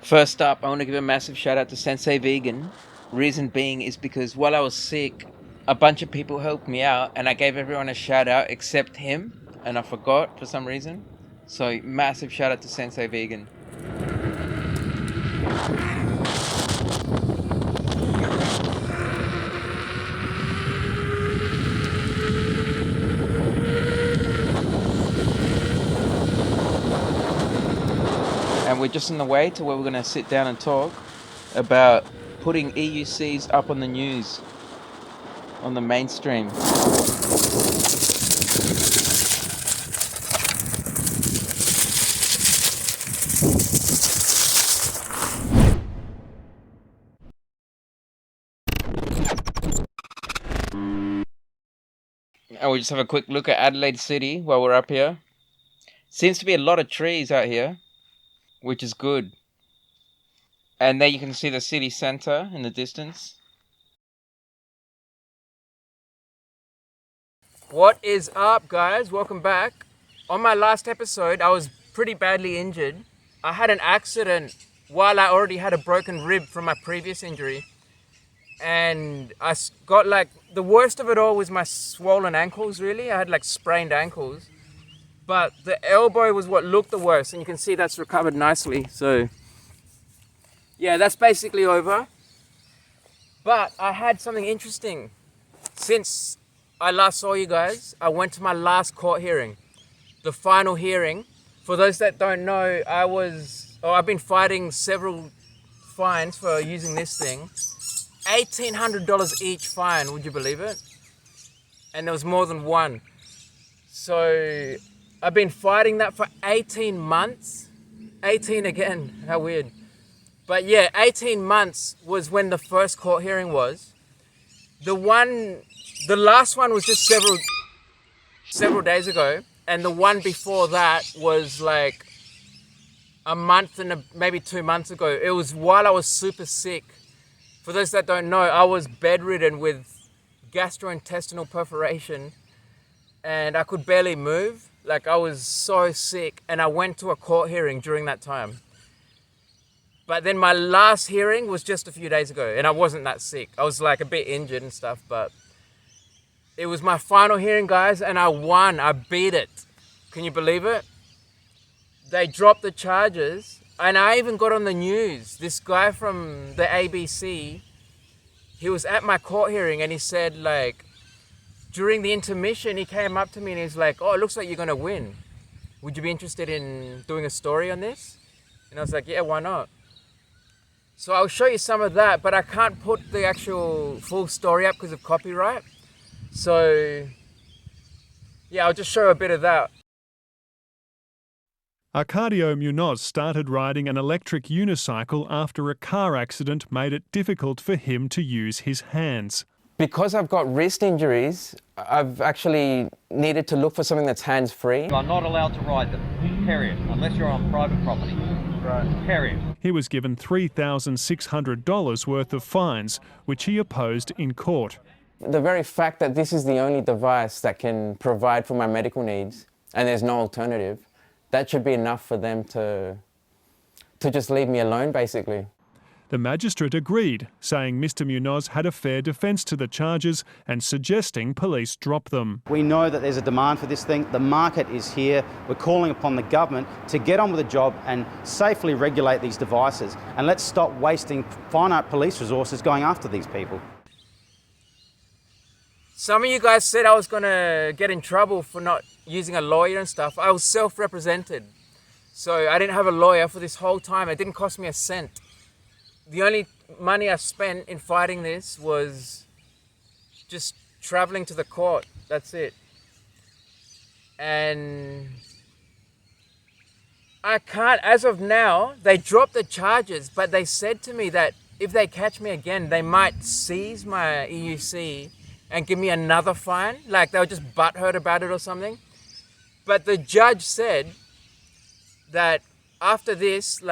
First up, I want to give a massive shout out to Sensei Vegan. Reason being is because while I was sick, a bunch of people helped me out and I gave everyone a shout out except him, and I forgot for some reason. So, massive shout out to Sensei Vegan. And we're just on the way to where we're going to sit down and talk about putting EUCs up on the news, on the mainstream. And we'll just have a quick look at Adelaide City while we're up here. Seems to be a lot of trees out here, which is good. And there you can see the city centre in the distance. What is up, guys? Welcome back. On my last episode, I was pretty badly injured. I had an accident while I already had a broken rib from my previous injury. And I got the worst of it all was my swollen ankles, really. I had sprained ankles. But the elbow was what looked the worst, and you can see that's recovered nicely. So, yeah, that's basically over. But I had something interesting. Since I last saw you guys, I went to my last court hearing, the final hearing. For those that don't know, I've been fighting several fines for using this thing. $1,800 each fine, would you believe it? And there was more than one. So I've been fighting that for 18 months. 18 again, how weird. But yeah, 18 months was when the first court hearing was. The last one was just several days ago. And the one before that was a month and maybe 2 months ago. It was while I was super sick. For those that don't know, I was bedridden with gastrointestinal perforation and I could barely move. I was so sick, and I went to a court hearing during that time. But then my last hearing was just a few days ago, and I wasn't that sick. I was a bit injured and stuff, but it was my final hearing, guys, and I won. I beat it. Can you believe it? They dropped the charges. And I even got on the news. This guy from the ABC, he was at my court hearing and he said, during the intermission, he came up to me and he's like, "Oh, it looks like you're going to win. Would you be interested in doing a story on this?" And I was like, "Yeah, why not?" So I'll show you some of that, but I can't put the actual full story up because of copyright. So, yeah, I'll just show a bit of that. Arcadio Munoz started riding an electric unicycle after a car accident made it difficult for him to use his hands. Because I've got wrist injuries, I've actually needed to look for something that's hands-free. You are not allowed to ride them, period, unless you're on private property. Right. Period. He was given $3,600 worth of fines, which he opposed in court. The very fact that this is the only device that can provide for my medical needs, and there's no alternative, that should be enough for them to just leave me alone, basically. The magistrate agreed, saying Mr Munoz had a fair defence to the charges and suggesting police drop them. We know that there's a demand for this thing. The market is here. We're calling upon the government to get on with the job and safely regulate these devices. And let's stop wasting finite police resources going after these people. Some of you guys said I was going to get in trouble for not using a lawyer and stuff. I was self-represented. So I didn't have a lawyer for this whole time. It didn't cost me a cent. The only money I spent in fighting this was just traveling to the court. That's it. And I can't, as of now, they dropped the charges, but they said to me that if they catch me again, they might seize my EUC and give me another fine. They were just butthurt about it or something. But the judge said that after this,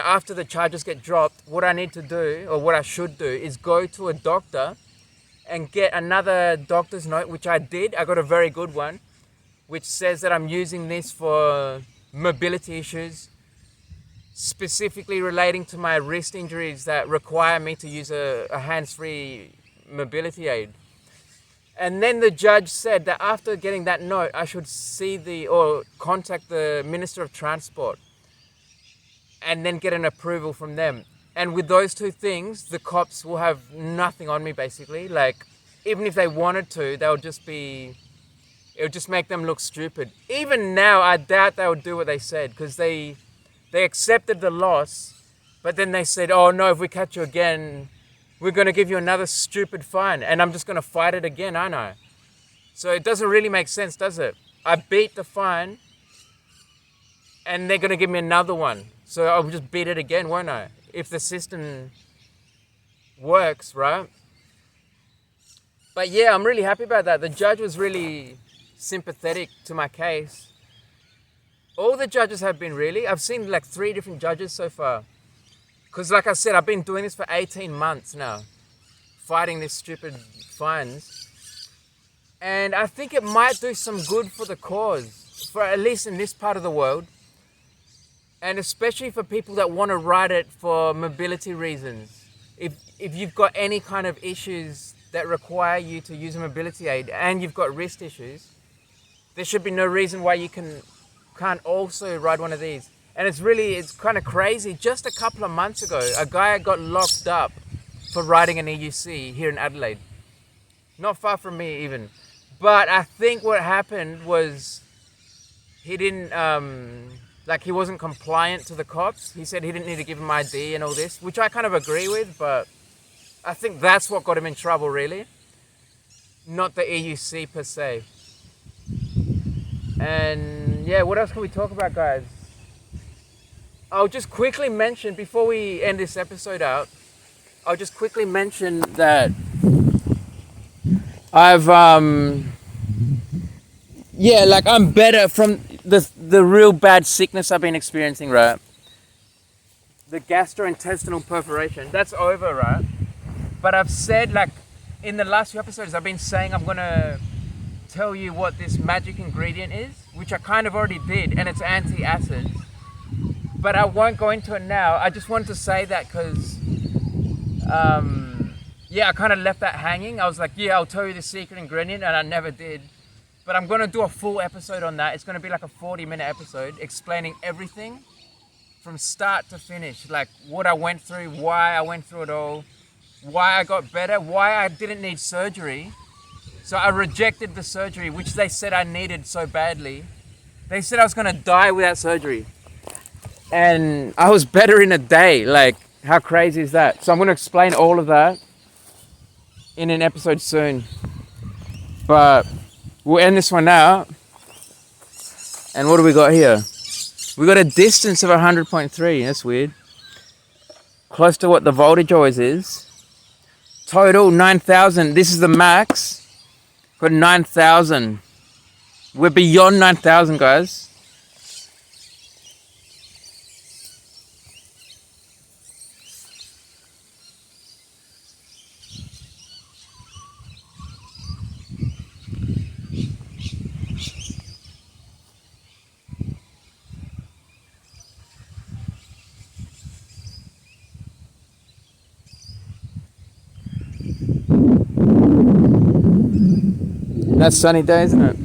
after the charges get dropped, what I need to do, or what I should do, is go to a doctor and get another doctor's note, which I did. I got a very good one, which says that I'm using this for mobility issues. specifically relating to my wrist injuries that require me to use a hands-free mobility aid. And then the judge said that after getting that note, I should or contact the Minister of Transport and then get an approval from them. And with those two things, the cops will have nothing on me, basically. Like, even if they wanted to, it would just make them look stupid. Even now, I doubt they would do what they said, because they accepted the loss, but then they said, oh no, if we catch you again, we're going to give you another stupid fine, and I'm just going to fight it again, aren't I? So it doesn't really make sense, does it? I beat the fine, and they're going to give me another one. So I'll just beat it again, won't I? If the system works, right? But yeah, I'm really happy about that. The judge was really sympathetic to my case. All the judges have been, really. I've seen like 3 different judges so far. Because like I said, I've been doing this for 18 months now, fighting these stupid fines. And I think it might do some good for the cause, for at least in this part of the world. And especially for people that want to ride it for mobility reasons. If you've got any kind of issues that require you to use a mobility aid and you've got wrist issues, there should be no reason why you can't also ride one of these. And it's kind of crazy. Just a couple of months ago, a guy got locked up for riding an EUC here in Adelaide. Not far from me even. But I think what happened was he didn't, he wasn't compliant to the cops. He said he didn't need to give him ID and all this, which I kind of agree with, but I think that's what got him in trouble, really. Not the EUC per se. And yeah, what else can we talk about, guys? I'll just quickly mention, before we end this episode out, I'll just quickly mention that I'm better from the real bad sickness I've been experiencing, right? The gastrointestinal perforation, that's over, right? But I've said, in the last few episodes, I've been saying I'm gonna tell you what this magic ingredient is, which I kind of already did, and it's anti-acid. But I won't go into it now. I just wanted to say that because, I kind of left that hanging. I was like, I'll tell you the secret ingredient, and I never did. But I'm going to do a full episode on that. It's going to be like a 40-minute episode explaining everything from start to finish. Like what I went through, why I went through it all, why I got better, why I didn't need surgery. So I rejected the surgery, which they said I needed so badly. They said I was going to die without surgery. And I was better in a day. Like, how crazy is that? So I'm going to explain all of that in an episode soon. But we'll end this one now. And what do we got here? We got a distance of 100.3. That's weird. Close to what the voltage always is. Total 9,000. This is the max. Got 9,000. We're beyond 9,000, guys. That's sunny day, isn't it?